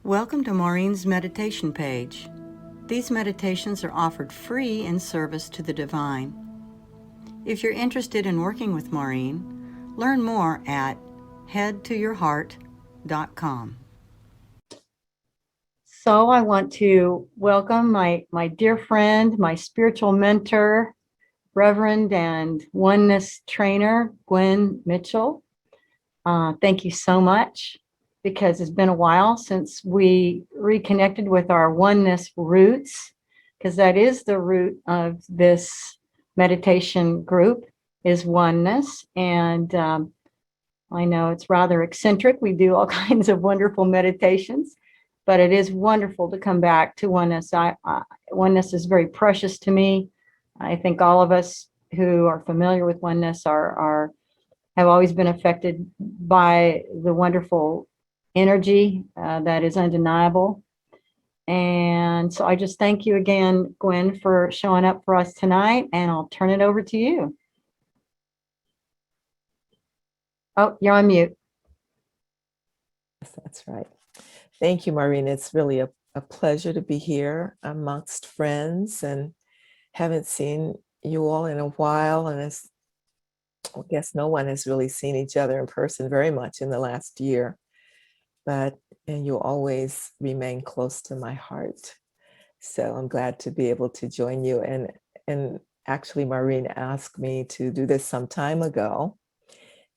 Welcome to Maurine's meditation page. These meditations are offered free in service to the divine. If you're interested in working with Maurine, learn more at headtoyourheart.com. So I want to welcome my dear friend, my spiritual mentor, Reverend and oneness trainer, Gwen Mitchell. Thank you so much, because it's been a while since we reconnected with our oneness roots, because that is the root of this meditation group, is oneness. And I know it's rather eccentric. We do all kinds of wonderful meditations, but it is wonderful to come back to oneness. Oneness is very precious to me. I think all of us who are familiar with oneness have always been affected by the wonderful energy that is undeniable. And so I just thank you again, Gwen, for showing up for us tonight, and I'll turn it over to you. Oh, you're on mute. Yes, that's right. Thank you, Maurine. It's really a pleasure to be here amongst friends, and haven't seen you all in a while. And I guess no one has really seen each other in person very much in the last year, and you always remain close to my heart. So I'm glad to be able to join you. And actually, Maurine asked me to do this some time ago,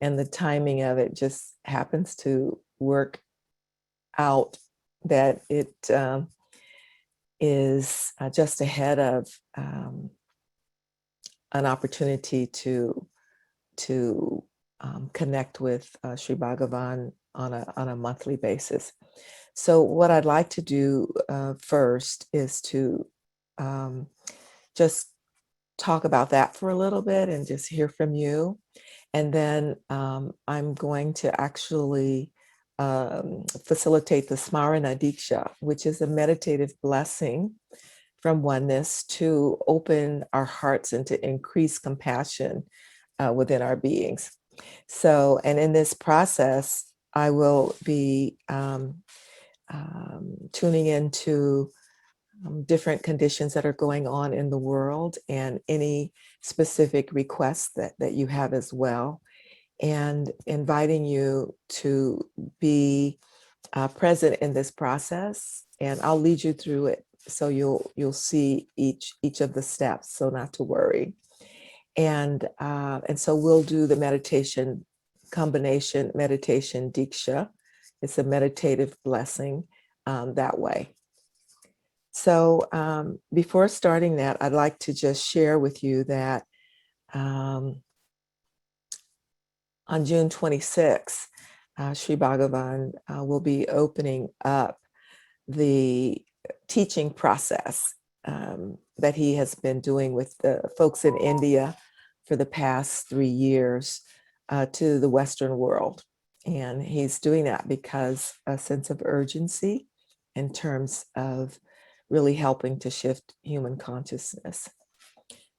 and the timing of it just happens to work out that it is just ahead of an opportunity to connect with Sri Bhagavan on a monthly basis. So what I'd like to do first is to just talk about that for a little bit and just hear from you. And then I'm going to actually facilitate the Smarana Deeksha, which is a meditative blessing from oneness to open our hearts and to increase compassion within our beings. So, and in this process, I will be tuning into different conditions that are going on in the world and any specific requests that you have as well, and inviting you to be present in this process, and I'll lead you through it so you'll see each of the steps, so not to worry. And so we'll do the meditation combination meditation Deeksha. It's a meditative blessing that way. So before starting that, I'd like to just share with you that on June 26th, Sri Bhagavan will be opening up the teaching process that he has been doing with the folks in India for the past 3 years to the Western world. And he's doing that because a sense of urgency in terms of really helping to shift human consciousness.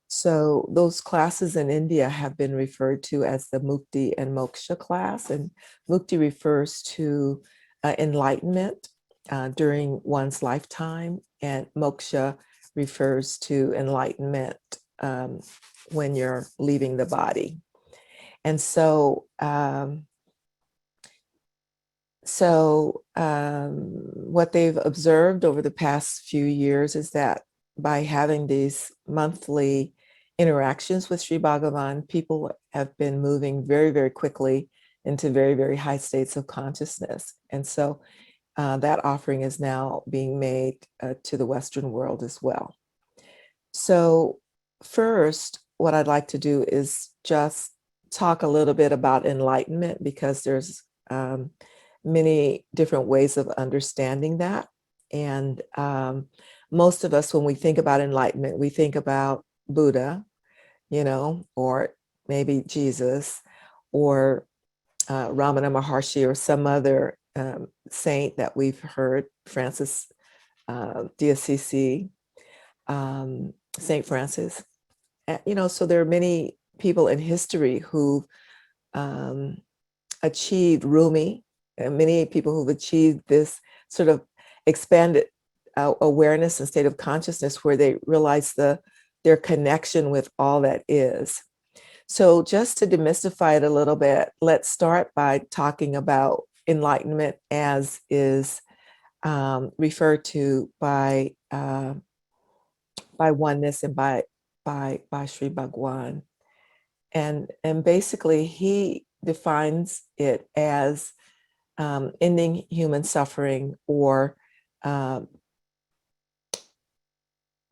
So those classes in India have been referred to as the Mukti and Moksha class. And Mukti refers to enlightenment during one's lifetime, and Moksha refers to enlightenment when you're leaving the body. And so, what they've observed over the past few years is that by having these monthly interactions with Sri Bhagavan, people have been moving very, very quickly into very, very high states of consciousness. And so that offering is now being made to the Western world as well. So first, what I'd like to do is just talk a little bit about enlightenment, because there's many different ways of understanding that. And most of us, when we think about enlightenment, we think about Buddha, or maybe Jesus, or Ramana Maharshi, or some other saint that we've heard, Francis d'Assisi, Saint Francis. So there are many people in history who achieved Rumi, and many people who've achieved this sort of expanded awareness and state of consciousness where they realize their connection with all that is. So just to demystify it a little bit, let's start by talking about enlightenment as is referred to by oneness and by Sri Bhagwan. And basically he defines it as ending human suffering, or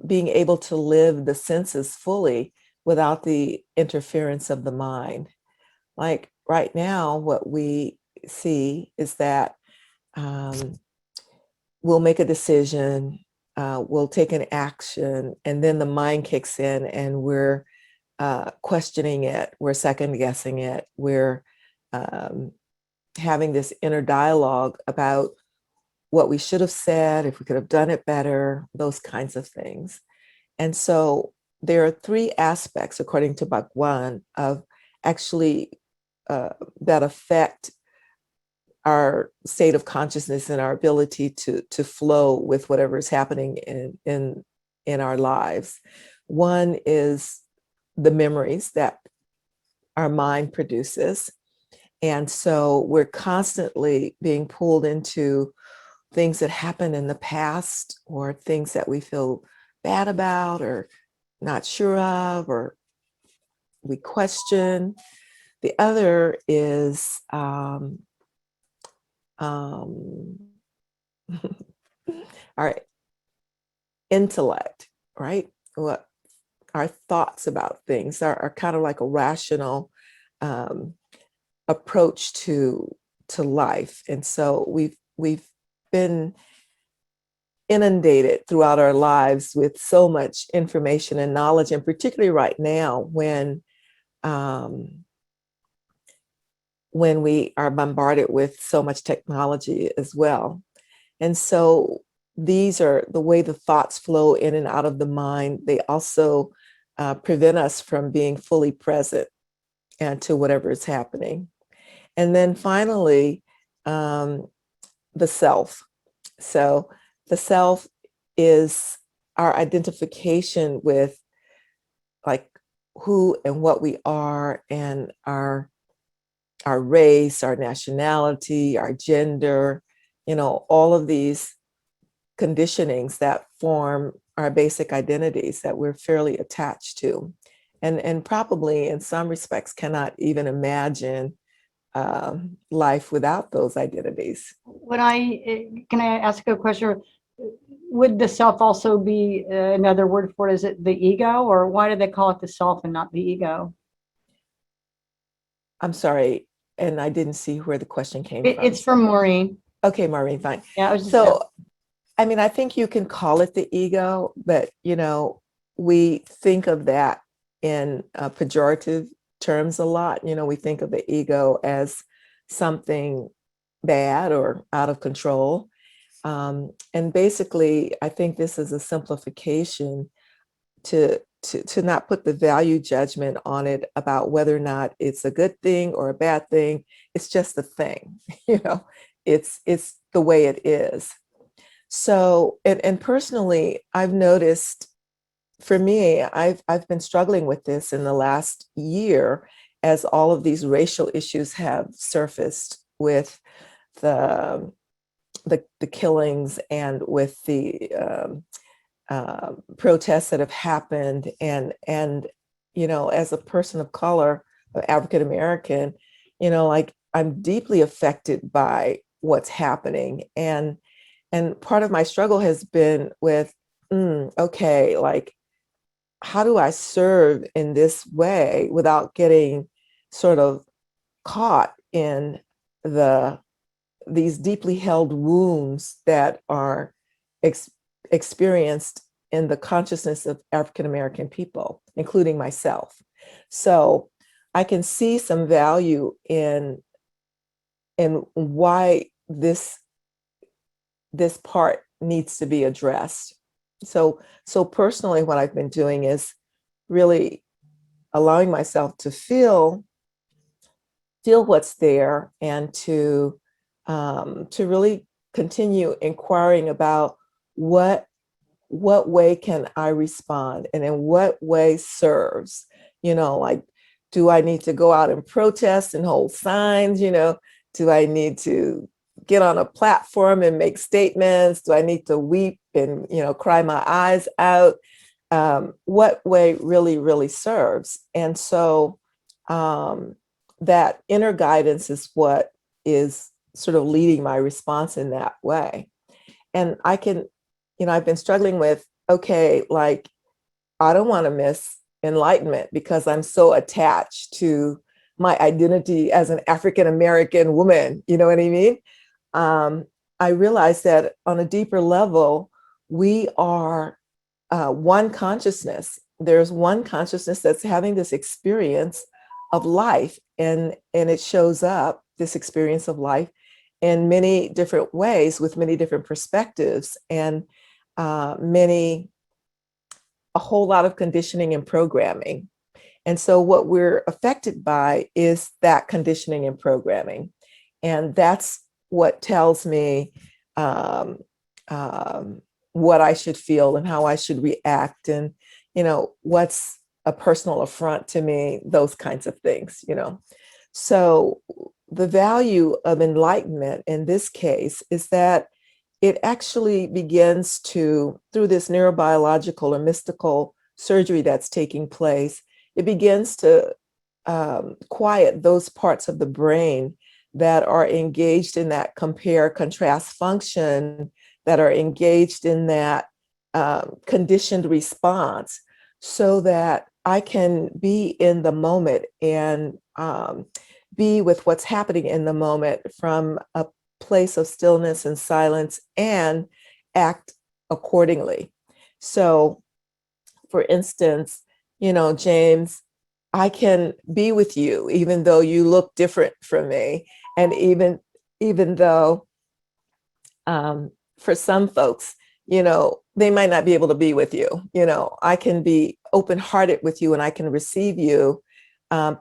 being able to live the senses fully without the interference of the mind. Like right now, what we see is that we'll make a decision, we'll take an action, and then the mind kicks in and we're questioning it, we're second guessing it, we're having this inner dialogue about what we should have said, if we could have done it better, those kinds of things. And so there are three aspects, according to Bhagwan, of actually that affect our state of consciousness and our ability to flow with whatever is happening in our lives. One is the memories that our mind produces. And so we're constantly being pulled into things that happened in the past, or things that we feel bad about or not sure of, or we question. The other is our intellect, right? What our thoughts about things are kind of like a rational approach to life. And so we've been inundated throughout our lives with so much information and knowledge, and particularly right now when we are bombarded with so much technology as well. And so these are the way the thoughts flow in and out of the mind. They also prevent us from being fully present and to whatever is happening. And then finally, the self. So the self is our identification with like who and what we are, and our race, our nationality, our gender, all of these conditionings that form our basic identities that we're fairly attached to, and probably in some respects cannot even imagine life without those identities. Can I ask a question? Would the self also be another word for it? Is it the ego, or why do they call it the self and not the ego? I'm sorry, and I didn't see where the question came from. It's from Maureen. Okay, Maureen, fine. Yeah, I was just so, I mean, I think you can call it the ego, but we think of that in pejorative terms a lot. We think of the ego as something bad or out of control. And basically, I think this is a simplification to not put the value judgment on it about whether or not it's a good thing or a bad thing. It's just a thing, it's the way it is. So, and personally, I've noticed, for me, I've been struggling with this in the last year as all of these racial issues have surfaced with the killings and with the protests that have happened, and as a person of color, African American, like I'm deeply affected by what's happening, and part of my struggle has been with okay, like how do I serve in this way without getting sort of caught in these deeply held wounds that are experienced in the consciousness of African American people, including myself. So I can see some value in why this part needs to be addressed. So personally, what I've been doing is really allowing myself to feel what's there, and to really continue inquiring about what way can I respond, and in what way serves, like, do I need to go out and protest and hold signs? Do I need to get on a platform and make statements? Do I need to weep and, cry my eyes out? What way really, really serves? And so that inner guidance is what is sort of leading my response in that way. And I've been struggling with, okay, like, I don't want to miss enlightenment because I'm so attached to my identity as an African American woman. You know what I mean? I realized that on a deeper level, we are one consciousness. There's one consciousness that's having this experience of life, and it shows up, this experience of life, in many different ways with many different perspectives, and a whole lot of conditioning and programming. And so what we're affected by is that conditioning and programming. And that's what tells me what I should feel and how I should react, and, what's a personal affront to me, those kinds of things. So the value of enlightenment in this case is that it actually begins to, through this neurobiological or mystical surgery that's taking place, it begins to quiet those parts of the brain that are engaged in that compare contrast function, that are engaged in that conditioned response, so that I can be in the moment and be with what's happening in the moment from a place of stillness and silence, and act accordingly. So, for instance, James, I can be with you even though you look different from me, and even though for some folks, they might not be able to be with you. I can be open-hearted with you, and I can receive you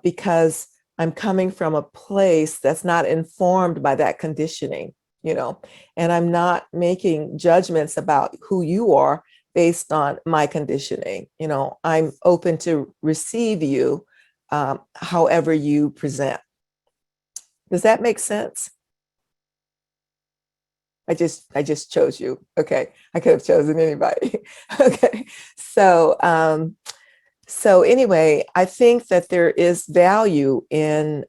because I'm coming from a place that's not informed by that conditioning, and I'm not making judgments about who you are based on my conditioning. I'm open to receive you however you present. Does that make sense? I just chose you. Okay. I could have chosen anybody. Okay. So anyway, I think that there is value in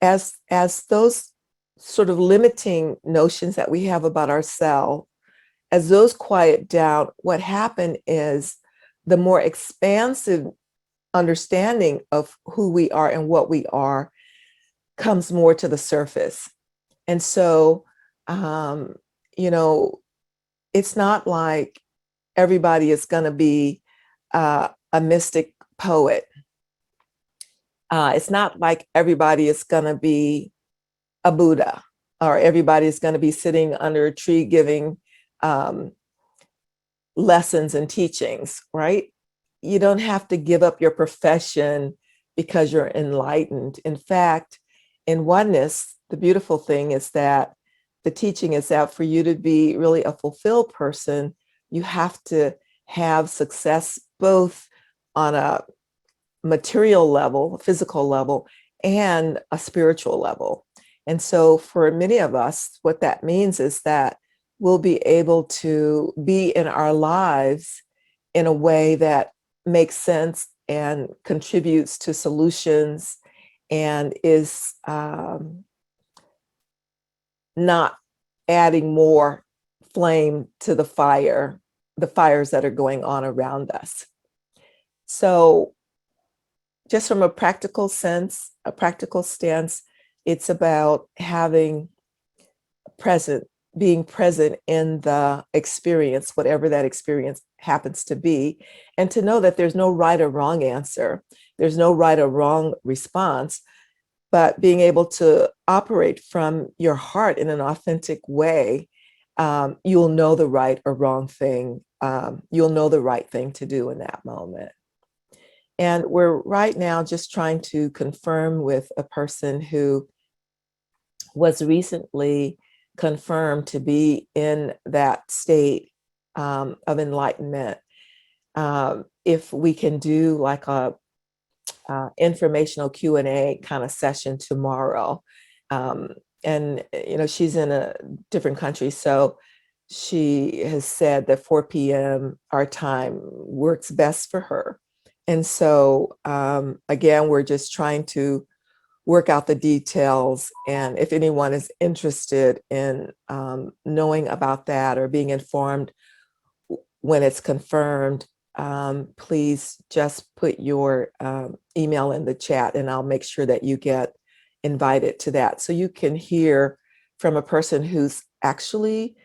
as those sort of limiting notions that we have about ourselves, as those quiet down, what happened is the more expansive understanding of who we are and what we are comes more to the surface. And so, it's not like everybody is going to be a mystic poet. It's not like everybody is going to be a Buddha, or everybody is going to be sitting under a tree giving lessons and teachings, right? You don't have to give up your profession because you're enlightened. In fact, in oneness, the beautiful thing is that the teaching is that for you to be really a fulfilled person, you have to have success both on a material level, physical level, and a spiritual level. And so for many of us, what that means is that we'll be able to be in our lives in a way that makes sense and contributes to solutions, and is not adding more flame to the fires that are going on around us. So just from a practical stance, it's about being present in the experience, whatever that experience happens to be, and to know that there's no right or wrong answer. There's no right or wrong response, but being able to operate from your heart in an authentic way, you'll know the right or wrong thing. You'll know the right thing to do in that moment. And we're right now just trying to confirm with a person who was recently confirmed to be in that state of enlightenment. If we can do like a informational Q&A kind of session tomorrow. And, she's in a different country. So she has said that 4 p.m. our time works best for her. And so, again, we're just trying to work out the details. And if anyone is interested in knowing about that or being informed when it's confirmed, please just put your email in the chat and I'll make sure that you get invited to that. So you can hear from a person who's actually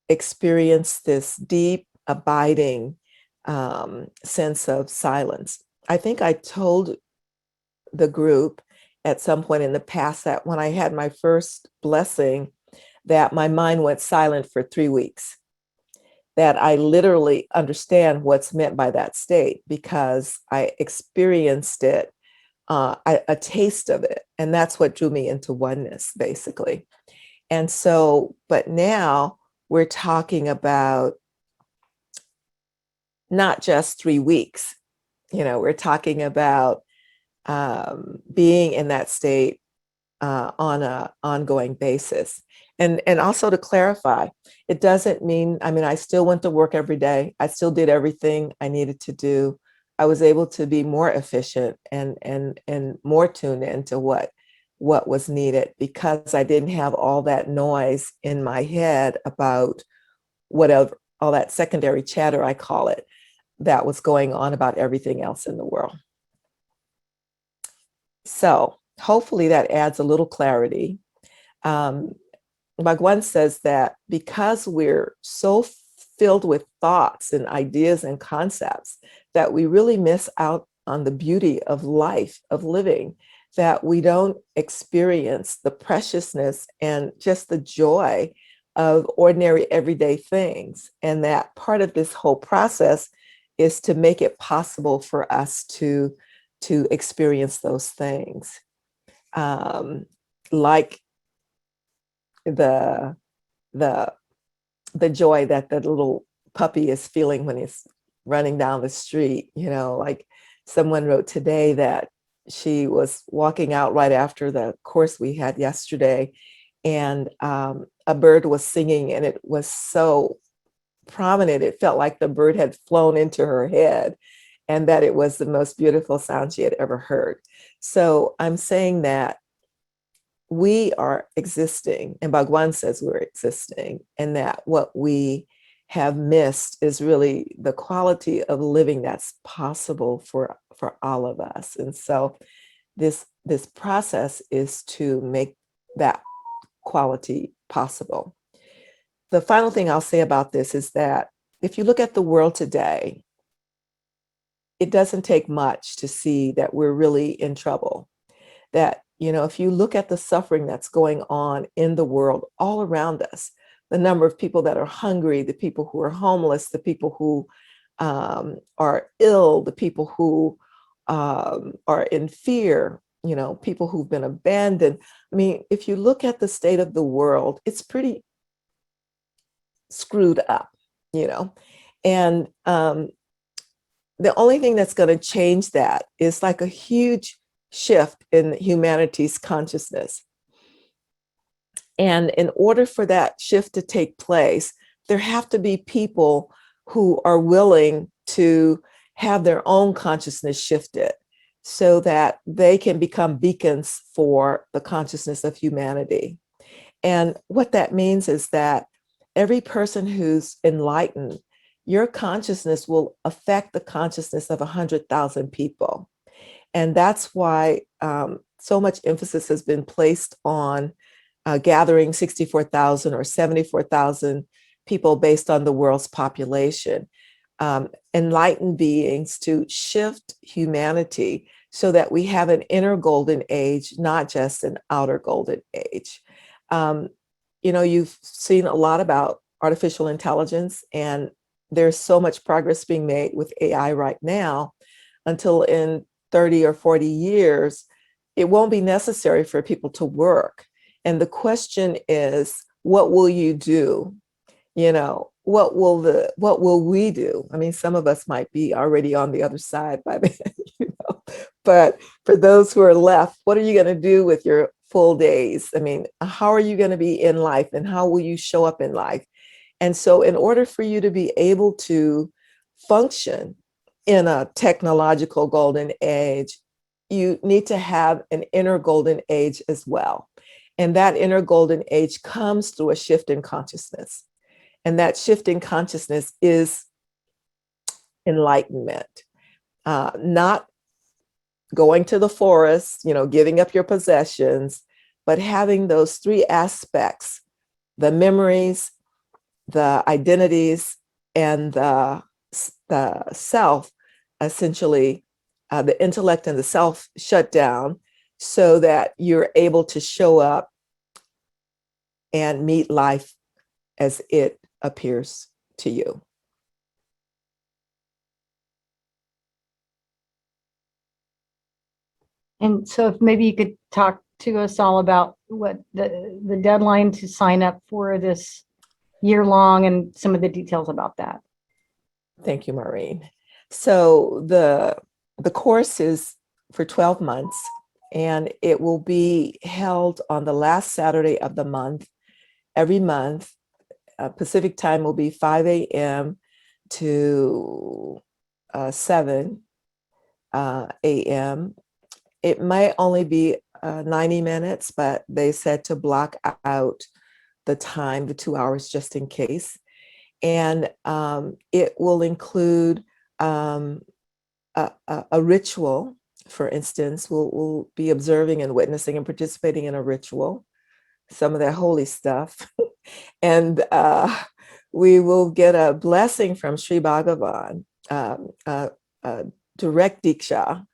experienced this deep, abiding sense of silence. I think I told the group at some point in the past that when I had my first blessing, that my mind went silent for 3 weeks. That I literally understand what's meant by that state because I experienced it, a taste of it. And that's what drew me into oneness, basically. And so, but now we're talking about not just 3 weeks, we're talking about being in that state on an ongoing basis. And also to clarify, it doesn't mean, I still went to work every day. I still did everything I needed to do. I was able to be more efficient and more tuned into what was needed because I didn't have all that noise in my head about whatever, all that secondary chatter, I call it, that was going on about everything else in the world. So hopefully that adds a little clarity. Bhagwan says that because we're so filled with thoughts and ideas and concepts that we really miss out on the beauty of life, of living, that we don't experience the preciousness and just the joy of ordinary everyday things. And that part of this whole process is to make it possible for us to experience those things. Like the joy that the little puppy is feeling when he's running down the street. Like someone wrote today that she was walking out right after the course we had yesterday, and a bird was singing, and it was so prominent. It felt like the bird had flown into her head, and that it was the most beautiful sound she had ever heard. So I'm saying that we are existing, and Bhagwan says we're existing, and that what we have missed is really the quality of living that's possible for all of us. And so this process is to make that quality possible. The final thing I'll say about this is that if you look at the world today, it doesn't take much to see that we're really in trouble. That, if you look at the suffering that's going on in the world all around us, the number of people that are hungry, the people who are homeless, the people who are ill, the people who are in fear, people who've been abandoned. If you look at the state of the world, it's pretty screwed up, and the only thing that's going to change that is like a huge shift in humanity's consciousness. And in order for that shift to take place, there have to be people who are willing to have their own consciousness shifted so that they can become beacons for the consciousness of humanity. And what that means is that every person who's enlightened, your consciousness will affect the consciousness of 100,000 people. And that's why so much emphasis has been placed on gathering 64,000 or 74,000 people based on the world's population, enlightened beings to shift humanity so that we have an inner golden age, not just an outer golden age. You've seen a lot about artificial intelligence, and there's so much progress being made with AI right now. Until in 30 or 40 years, it won't be necessary for people to work. And the question is, what will you do? You know, what will we do? I mean, some of us might be already on the other side by then, you know, but for those who are left, what are you going to do with your full days? I mean, how are you going to be in life, and how will you show up in life? And so in order for you to be able to function in a technological golden age, you need to have an inner golden age as well. And that inner golden age comes through a shift in consciousness. And that shift in consciousness is enlightenment, not going to the forest, you know, giving up your possessions, but having those three aspects: the memories, the identities, and the self, essentially, the intellect and the self shut down, so that you're able to show up and meet life as it appears to you. And so if maybe you could talk to us all about what the deadline to sign up for this year long and some of the details about that. Thank you, Maurine. So the course is for 12 months, and it will be held on the last Saturday of the month, every month. Pacific time will be 5 a.m. to 7 a.m. It might only be 90 minutes, but they said to block out the time, the 2 hours, just in case. And it will include a ritual. For instance, we'll be observing and witnessing and participating in a ritual, some of that holy stuff. And we will get a blessing from Sri Bhagavan, direct Deeksha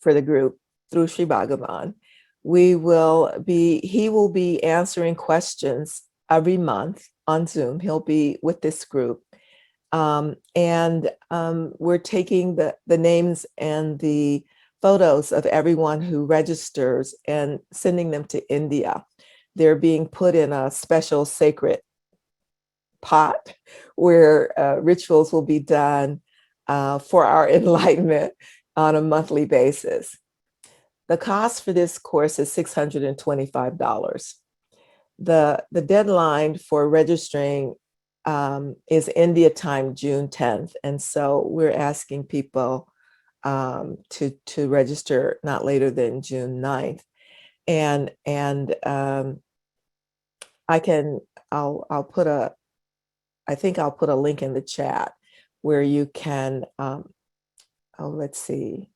for the group through Sri Bhagavan. He will be answering questions every month on Zoom. He'll be with this group. And we're taking the names and the photos of everyone who registers and sending them to India. They're being put in a special sacred pot where rituals will be done for our enlightenment on a monthly basis. The cost for this course is $625. The deadline for registering is India time, June 10th. And so we're asking people to register not later than June 9th. And I'll put a link in the chat where you can, let's see.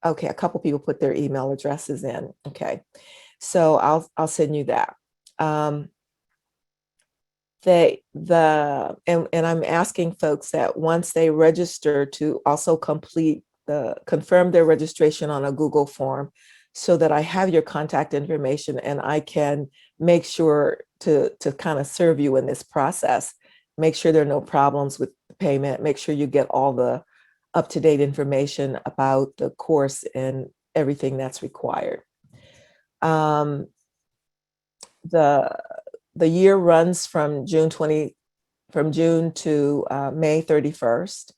Okay, a couple people put their email addresses in. Okay, so I'll send you that. And I'm asking folks that once they register to also confirm their registration on a Google form, so that I have your contact information and I can make sure to kind of serve you in this process. Make sure there are no problems with the payment. Make sure you get all the up-to-date information about the course and everything that's required. The year runs from June to May 31st.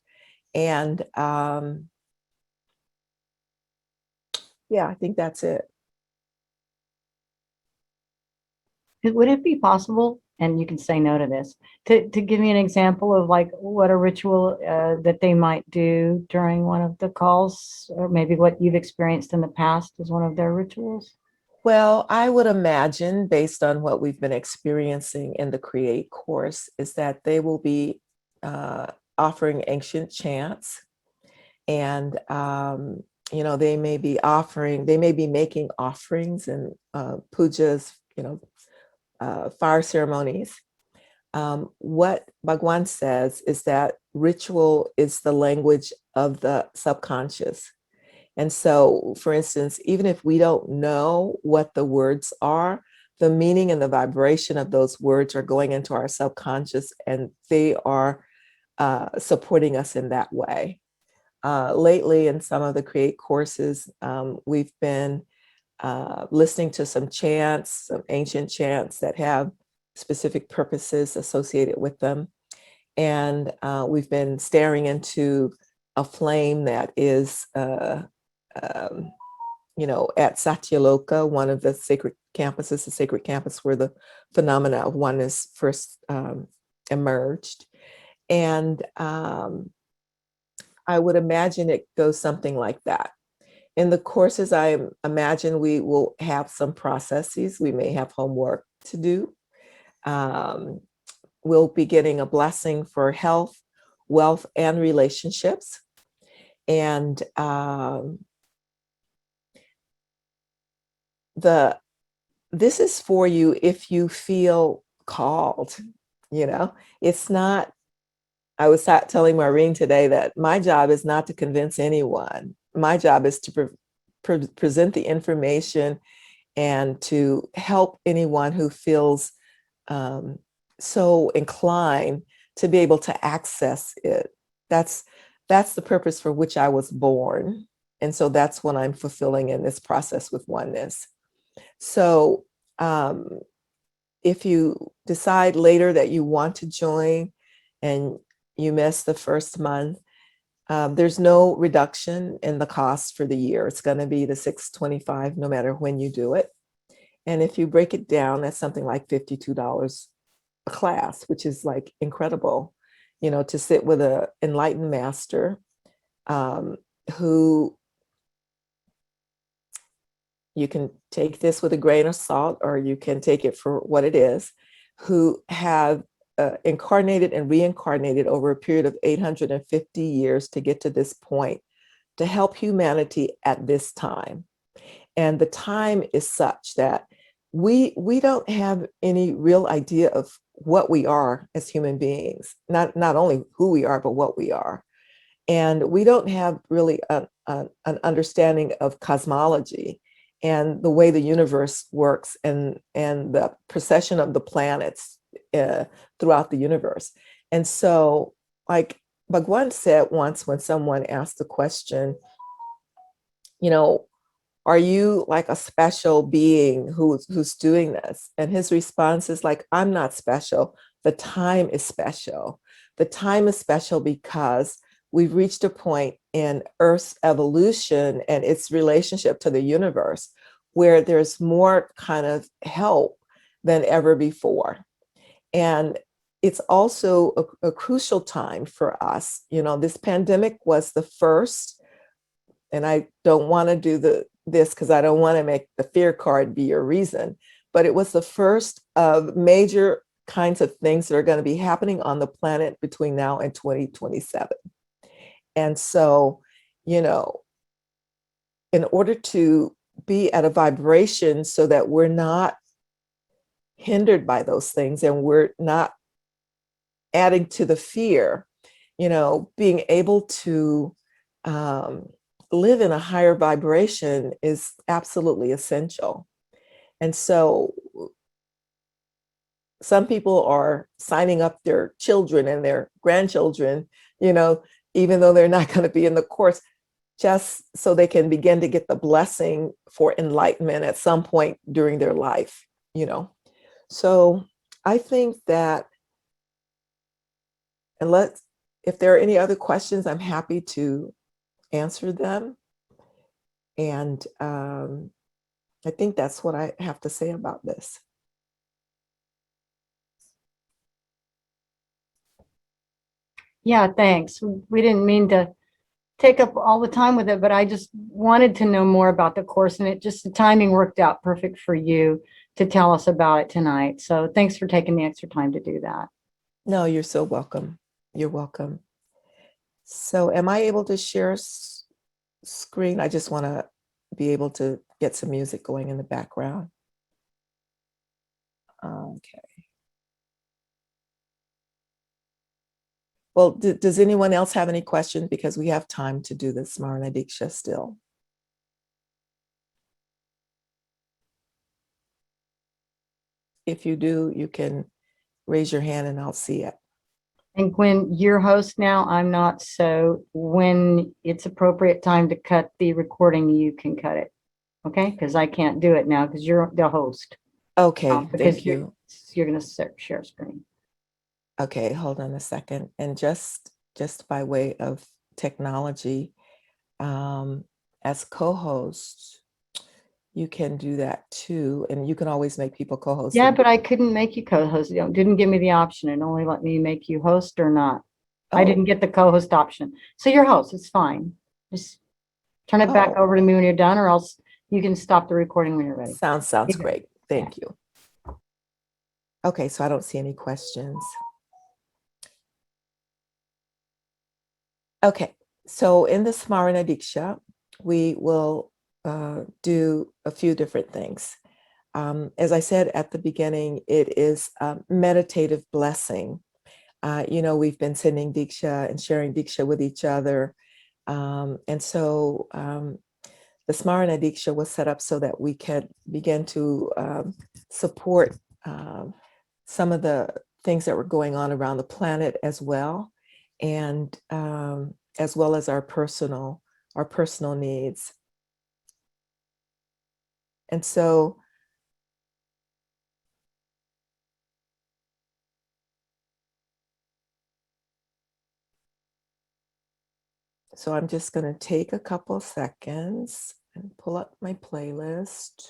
And yeah, I think that's it. Would it be possible, and you can say no to this, to give me an example of like what a ritual that they might do during one of the calls, or maybe what you've experienced in the past as one of their rituals? Well, I would imagine, based on what we've been experiencing in the Create course, is that they will be offering ancient chants, and they may be making offerings and pujas, fire ceremonies. What Bhagwan says is that ritual is the language of the subconscious. And so, for instance, even if we don't know what the words are, the meaning and the vibration of those words are going into our subconscious, and they are supporting us in that way. Lately, in some of the Create courses, we've been listening to some chants, some ancient chants that have specific purposes associated with them. And we've been staring into a flame that is, at Satyaloka, one of the sacred campuses, the sacred campus where the phenomena of oneness first emerged. And I would imagine it goes something like that. In the courses, I imagine we will have some processes. We may have homework to do. We'll be getting a blessing for health, wealth, and relationships. And this is for you if you feel called. It's not. I was telling Maurine today that my job is not to convince anyone. My job is to present the information and to help anyone who feels so inclined to be able to access it. That's the purpose for which I was born. And so that's what I'm fulfilling in this process with oneness. So if you decide later that you want to join and you miss the first month, there's no reduction in the cost for the year. It's going to be the $625 no matter when you do it. And if you break it down, that's something like $52 a class, which is like incredible, to sit with an enlightened master who, you can take this with a grain of salt, or you can take it for what it is, who have incarnated and reincarnated over a period of 850 years to get to this point, to help humanity at this time. And the time is such that we don't have any real idea of what we are as human beings, not only who we are, but what we are. And we don't have really an understanding of cosmology and the way the universe works, and the precession of the planets throughout the universe. And so, like Bhagwan said once, when someone asked the question, are you like a special being who's doing this? And his response is like, I'm not special. The time is special. The time is special because we've reached a point in Earth's evolution and its relationship to the universe where there's more kind of help than ever before. And it's also a crucial time for us. This pandemic was the first, and I don't want to do this because I don't want to make the fear card be your reason, but it was the first of major kinds of things that are going to be happening on the planet between now and 2027. And so, in order to be at a vibration so that we're not hindered by those things and we're not adding to the fear, being able to live in a higher vibration is absolutely essential. And so some people are signing up their children and their grandchildren, even though they're not going to be in the course, just so they can begin to get the blessing for enlightenment at some point during their life, So I think that, if there are any other questions, I'm happy to answer them. And I think that's what I have to say about this. Yeah, thanks. We didn't mean to take up all the time with it, but I just wanted to know more about the course, and the timing worked out perfect for you to tell us about it tonight. So thanks for taking the extra time to do that. No, you're so welcome. You're welcome. So am I able to share screen? I just want to be able to get some music going in the background. Okay. Well, does anyone else have any questions? Because we have time to do the Smarana Deeksha still. If you do, you can raise your hand and I'll see it. And Gwen, you're host now. I'm not. So when it's appropriate time to cut the recording, you can cut it. Okay? Because I can't do it now because you're the host. Okay, Because thank you. you're going to share screen. Okay, hold on a second. And just by way of technology, as co-host, you can do that too. And you can always make people co-host. Yeah, but I couldn't make you co-host. It didn't give me the option. It only let me make you host or not. I didn't get the co-host option. So you're host. It's fine. Just turn it back over to me when you're done, or else you can stop the recording when you're ready. Sounds Either. great. Thank you. Okay, so I don't see any questions. Okay, so in the Smarana Deeksha, we will do a few different things. As I said at the beginning, it is a meditative blessing. We've been sending Deeksha and sharing Deeksha with each other. And so the Smarana Deeksha was set up so that we could begin to support some of the things that were going on around the planet as well, and as well as our personal needs. And so I'm just going to take a couple of seconds and pull up my playlist.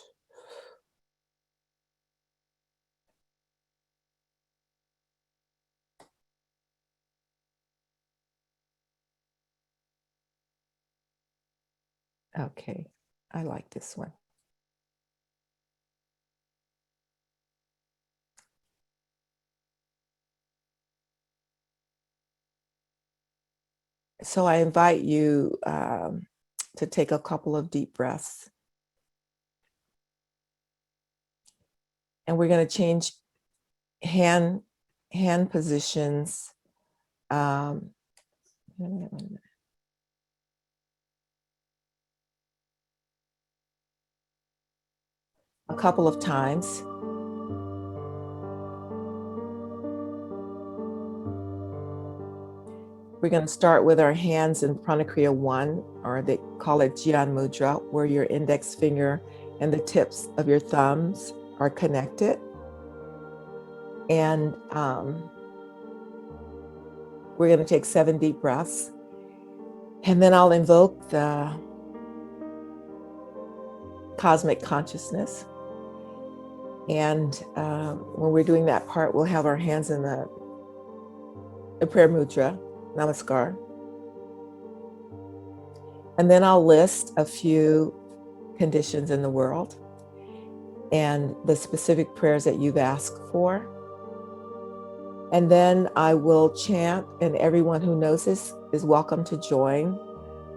Okay, I like this one. So I invite you to take a couple of deep breaths. And we're going to change hand positions. A couple of times. We're going to start with our hands in Pranakriya 1, or they call it Jyan Mudra, where your index finger and the tips of your thumbs are connected. And we're going to take 7 deep breaths. And then I'll invoke the cosmic consciousness. And when we're doing that part, we'll have our hands in the prayer mudra, namaskar. And then I'll list a few conditions in the world and the specific prayers that you've asked for. And then I will chant, and everyone who knows this is welcome to join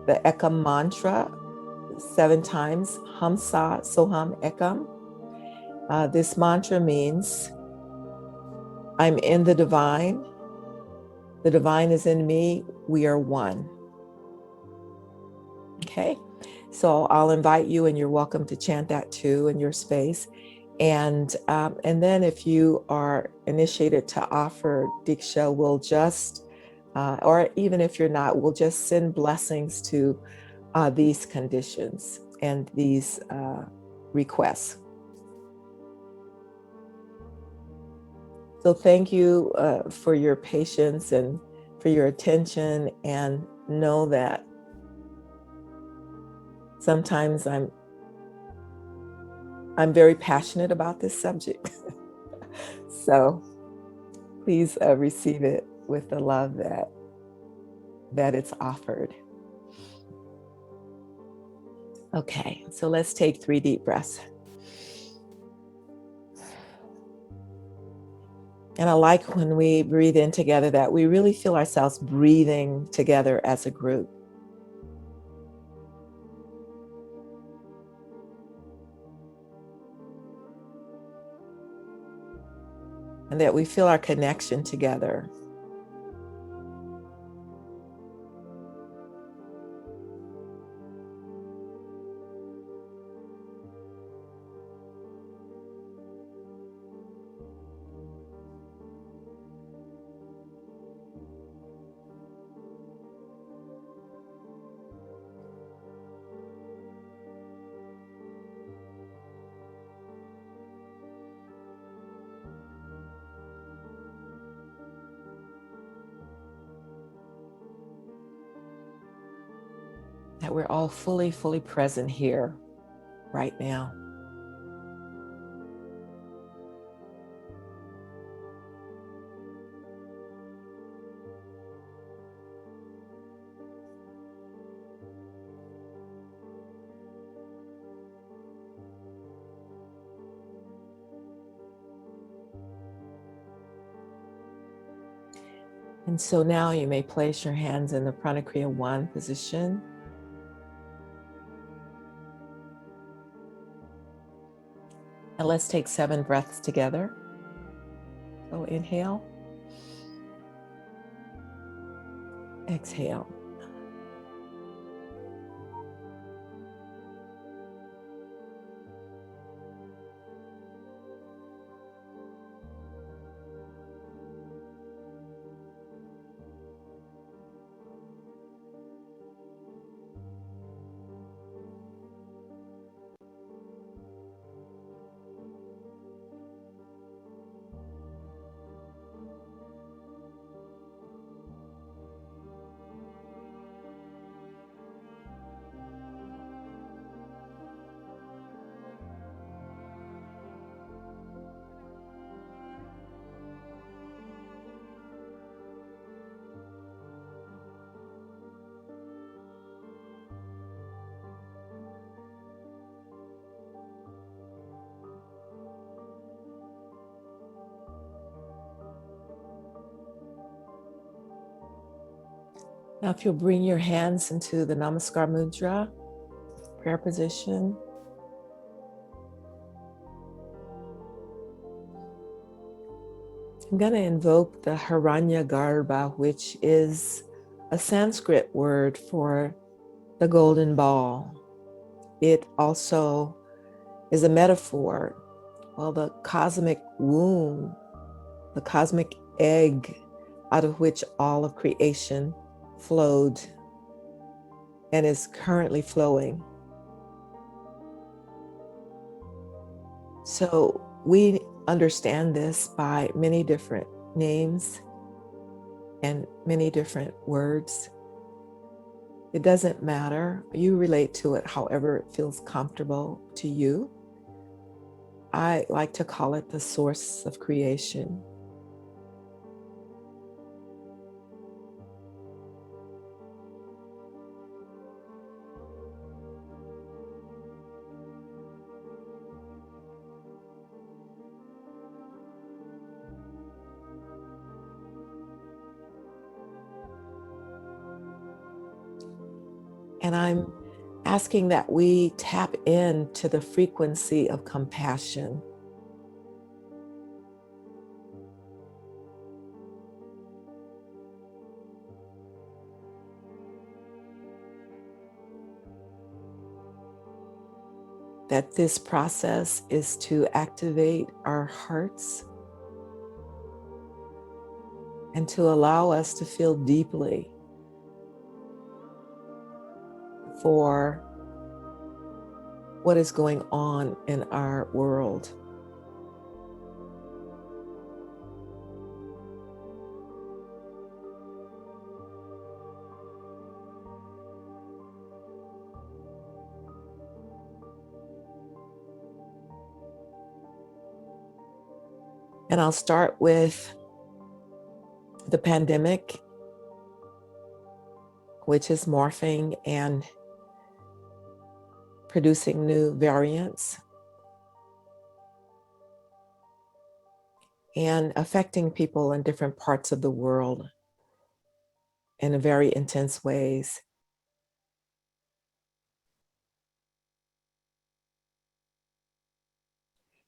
the Ekam mantra 7 times, Hamsa Soham Ekam. This mantra means I'm in the divine is in me, we are one. Okay, so I'll invite you, and you're welcome to chant that too in your space. And then if you are initiated to offer Deeksha, we'll just, or even if you're not, we'll just send blessings to these conditions and these requests. So thank you for your patience and for your attention, and know that sometimes I'm very passionate about this subject. So please receive it with the love that it's offered. Okay, so let's take 3 deep breaths. And I like when we breathe in together that we really feel ourselves breathing together as a group. And that we feel our connection together. that we're all fully, fully present here, right now. And so now you may place your hands in the Pranakriya 1 position. And let's take 7 breaths together. So inhale. Exhale. Now, if you'll bring your hands into the Namaskar Mudra, prayer position. I'm going to invoke the Hiranyagarbha, which is a Sanskrit word for the golden ball. It also is a metaphor. Well, the cosmic womb, the cosmic egg out of which all of creation flowed and is currently flowing. So we understand this by many different names and many different words. It doesn't matter. You relate to it however it feels comfortable to you. I like to call it the source of creation. And I'm asking that we tap into the frequency of compassion. That this process is to activate our hearts and to allow us to feel deeply for what is going on in our world. And I'll start with the pandemic, which is morphing and producing new variants and affecting people in different parts of the world in very intense ways.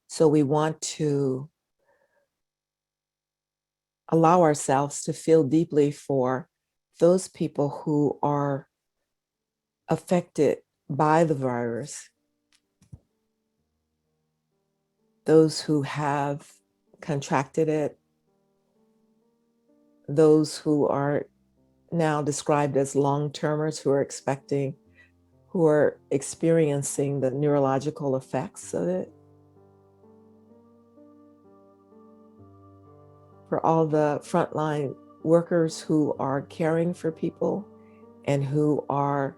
So we want to allow ourselves to feel deeply for those people who are affected by the virus, those who have contracted it, those who are now described as long-termers who are experiencing the neurological effects of it. For all the frontline workers who are caring for people and who are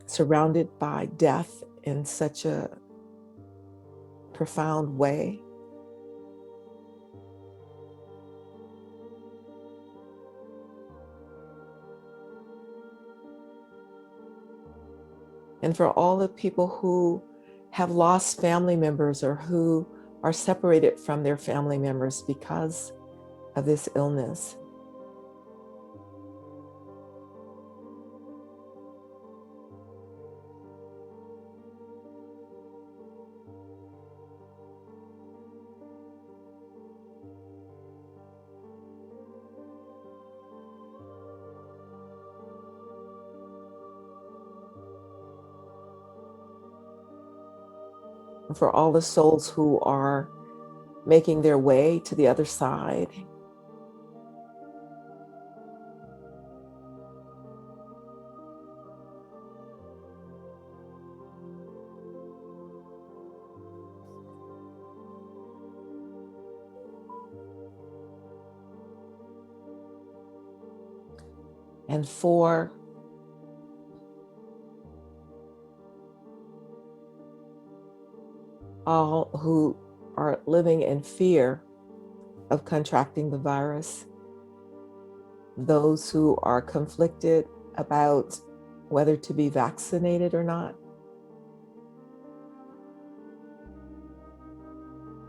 surrounded by death in such a profound way. And for all the people who have lost family members or who are separated from their family members because of this illness. And for all the souls who are making their way to the other side. And for all who are living in fear of contracting the virus, those who are conflicted about whether to be vaccinated or not,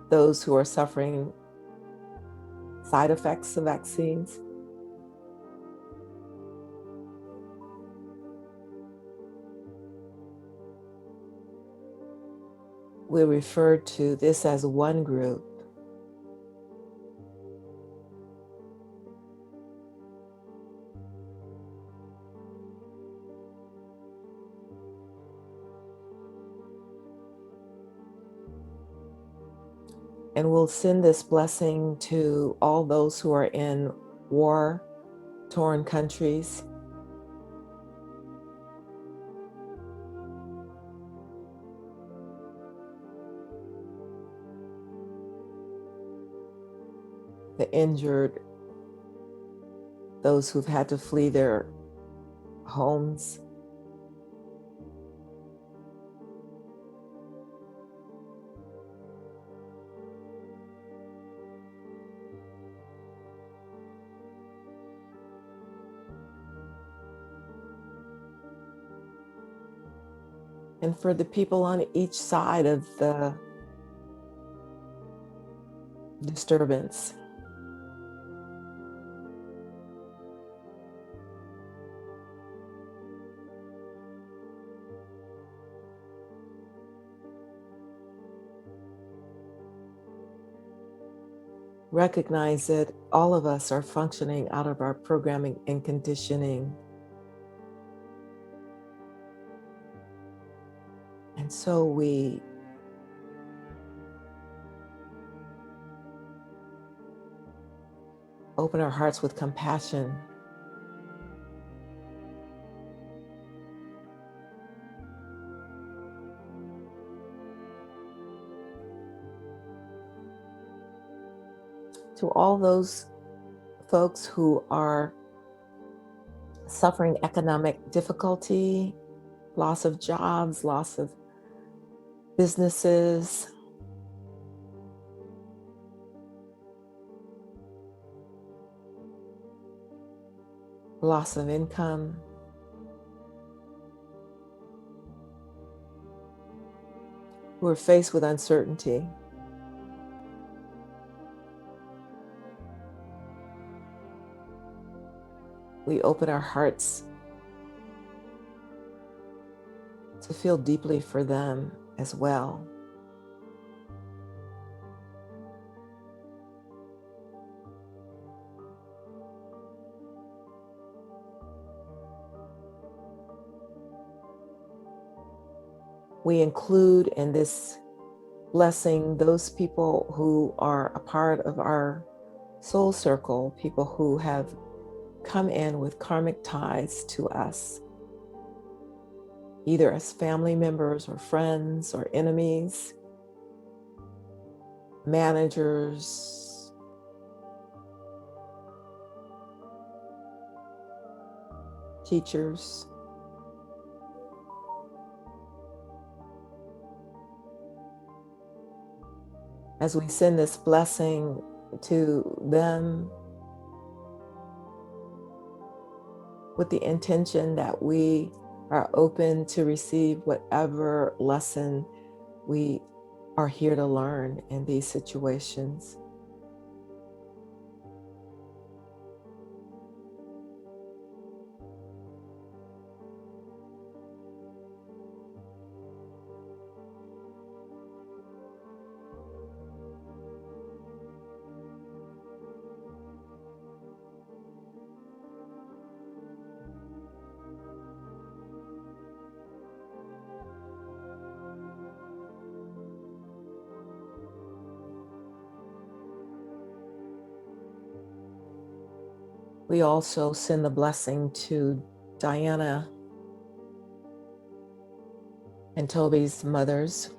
those who are suffering side effects of vaccines. We refer to this as one group. And we'll send this blessing to all those who are in war-torn countries, the injured, those who've had to flee their homes, and for the people on each side of the disturbance. Recognize that all of us are functioning out of our programming and conditioning. And so we open our hearts with compassion to all those folks who are suffering economic difficulty, loss of jobs, loss of businesses, loss of income. Who are faced with uncertainty. We open our hearts to feel deeply for them as well. We include in this blessing those people who are a part of our soul circle, people who have come in with karmic ties to us, either as family members or friends or enemies, managers, teachers. As we send this blessing to them with the intention that we are open to receive whatever lesson we are here to learn in these situations. We also send the blessing to Diana and Toby's mothers,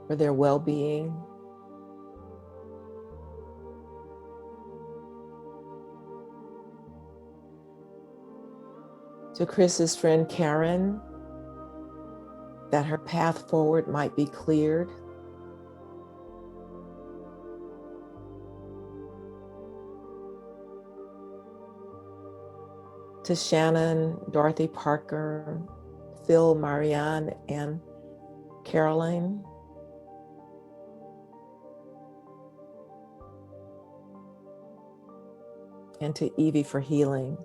for their well-being. To Chris's friend Karen, that her path forward might be cleared. To Shannon, Dorothy Parker, Phil, Marianne, and Caroline. And to Evie for healing.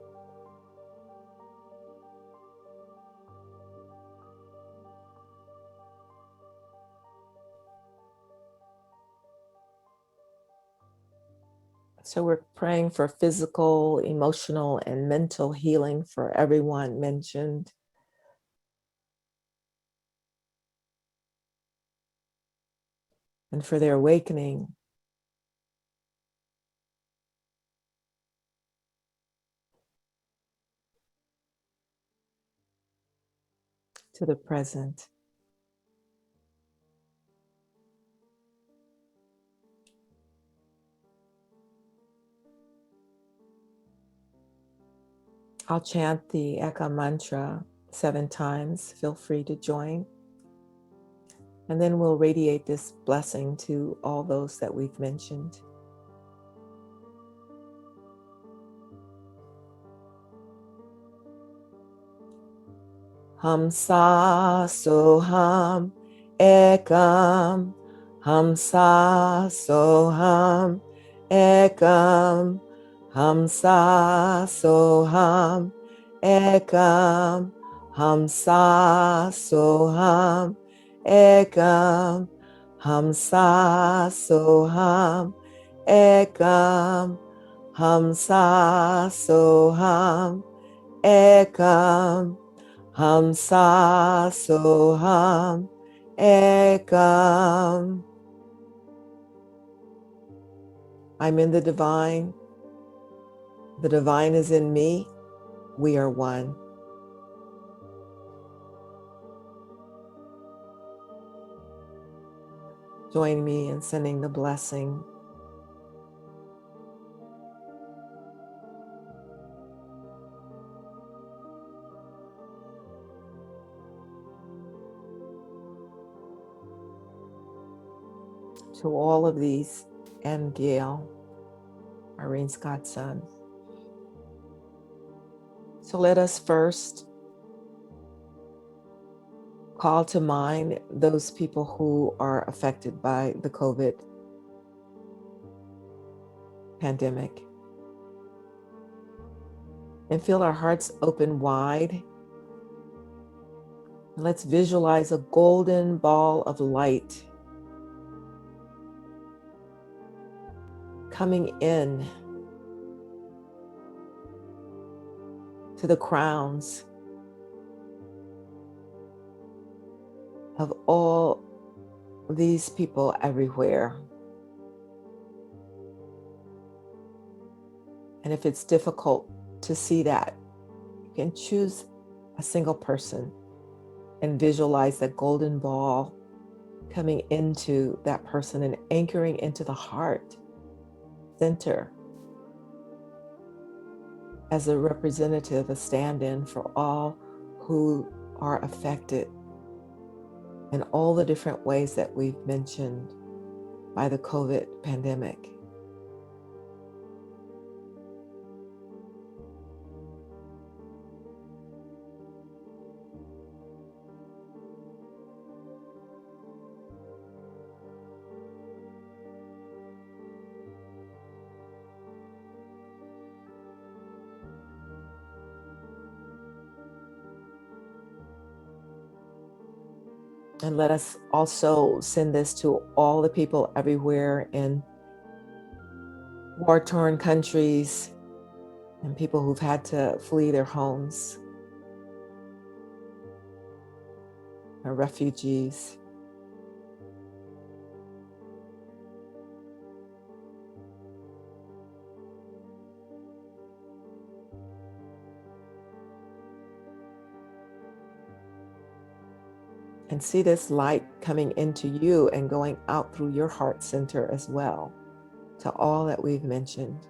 So we're praying for physical, emotional, and mental healing for everyone mentioned. And for their awakening. To the present. I'll chant the Eka mantra 7 times. Feel free to join. And then we'll radiate this blessing to all those that we've mentioned. Hamsa soham ekam. Hamsa soham ekam. Hamsa soham ekam. Hamsa soham ekam. Hamsa soham ekam. Hamsa soham ekam. Hamsa soham ekam. I'm in the divine. The divine is in me. We are one. Join me in sending the blessing. To all of these, and Gail, Maurine's godson. So let us first call to mind those people who are affected by the COVID pandemic. And feel our hearts open wide. And let's visualize a golden ball of light coming in to the crowns of all these people everywhere. And if it's difficult to see that, you can choose a single person and visualize that golden ball coming into that person and anchoring into the heart center as a representative, a stand-in for all who are affected in all the different ways that we've mentioned by the COVID pandemic. And let us also send this to all the people everywhere in war-torn countries and people who've had to flee their homes, or refugees. And see this light coming into you and going out through your heart center as well, to all that we've mentioned.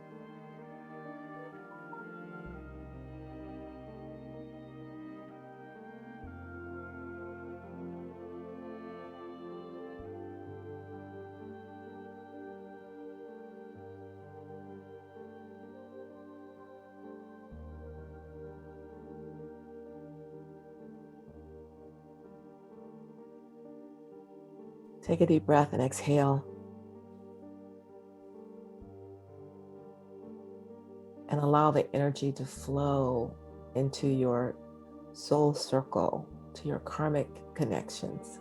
Take a deep breath and exhale. And allow the energy to flow into your soul circle, to your karmic connections.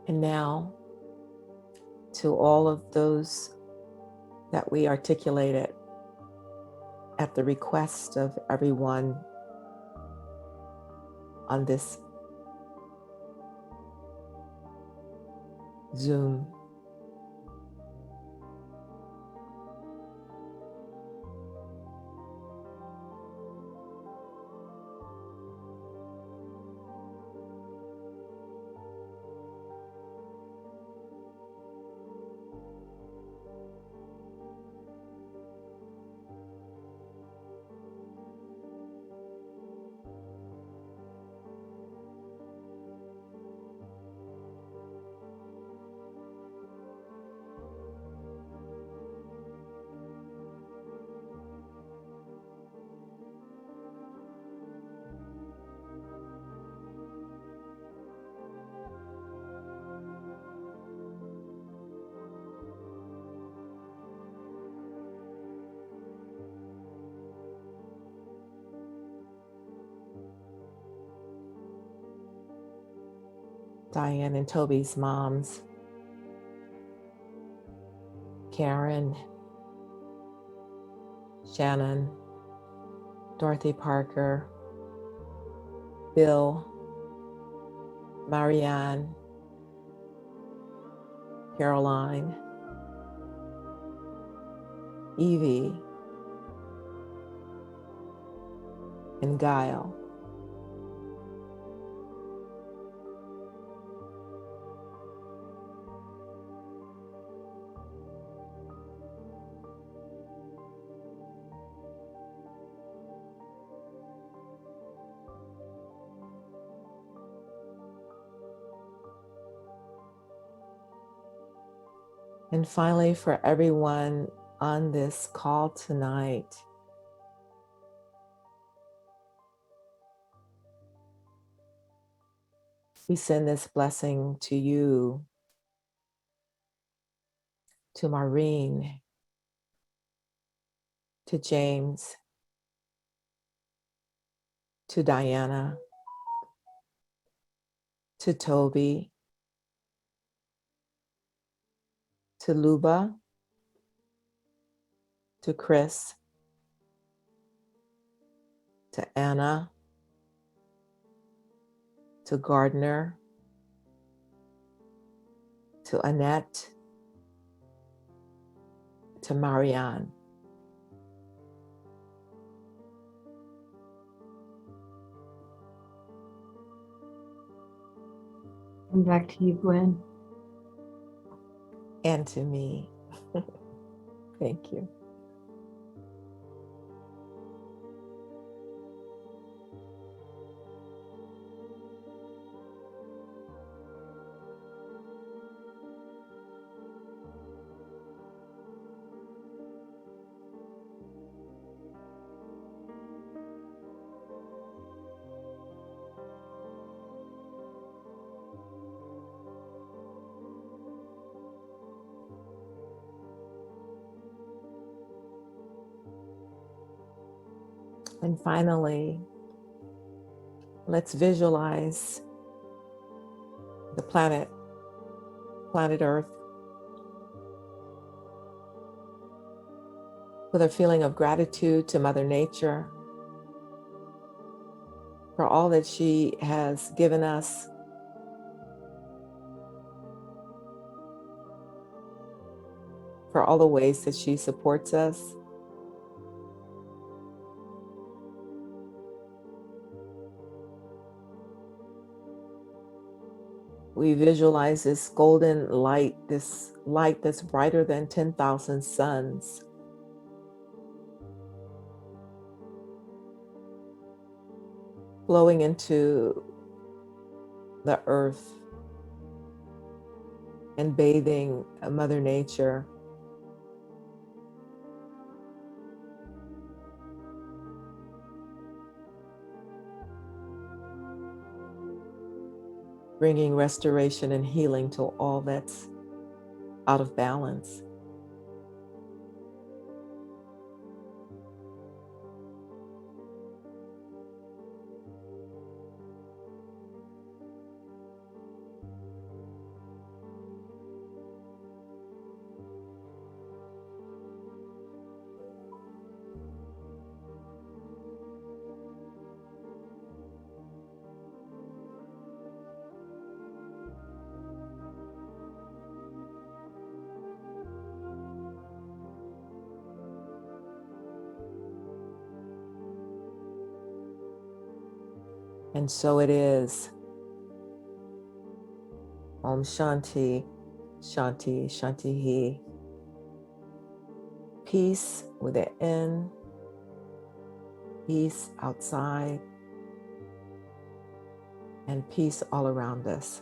And now, to all of those that we articulated at the request of everyone on this Zoom, Diane and Toby's moms, Karen, Shannon, Dorothy Parker, Bill, Marianne, Caroline, Evie, and Guile. And finally, for everyone on this call tonight, we send this blessing to you, to Maurine, to James, to Diana, to Toby, to Luba, to Chris, to Anna, to Gardner, to Annette, to Marianne. And back to you, Gwen. And to me. Thank you. And finally, let's visualize the planet Earth, with a feeling of gratitude to Mother Nature for all that she has given us, for all the ways that she supports us. We visualize this golden light, this light that's brighter than 10,000 suns, flowing into the earth and bathing Mother Nature. Bringing restoration and healing to all that's out of balance. And so it is. Om Shanti, Shanti, Shanti He. Peace within, peace outside, and peace all around us.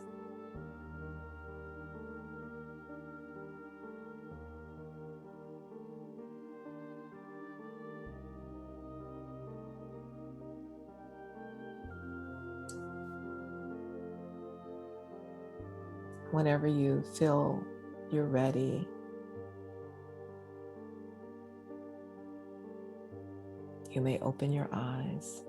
Whenever you feel you're ready, you may open your eyes.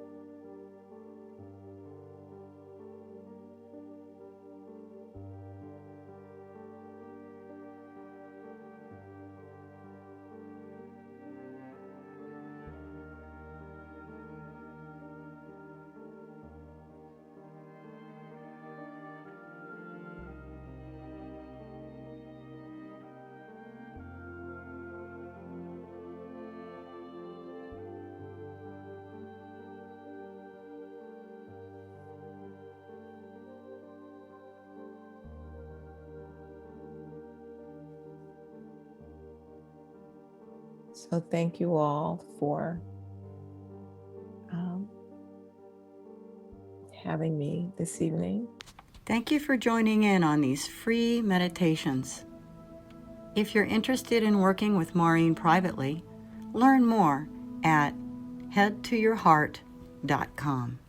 So thank you all for having me this evening. Thank you for joining in on these free meditations. If you're interested in working with Maurine privately, learn more at headtoyourheart.com.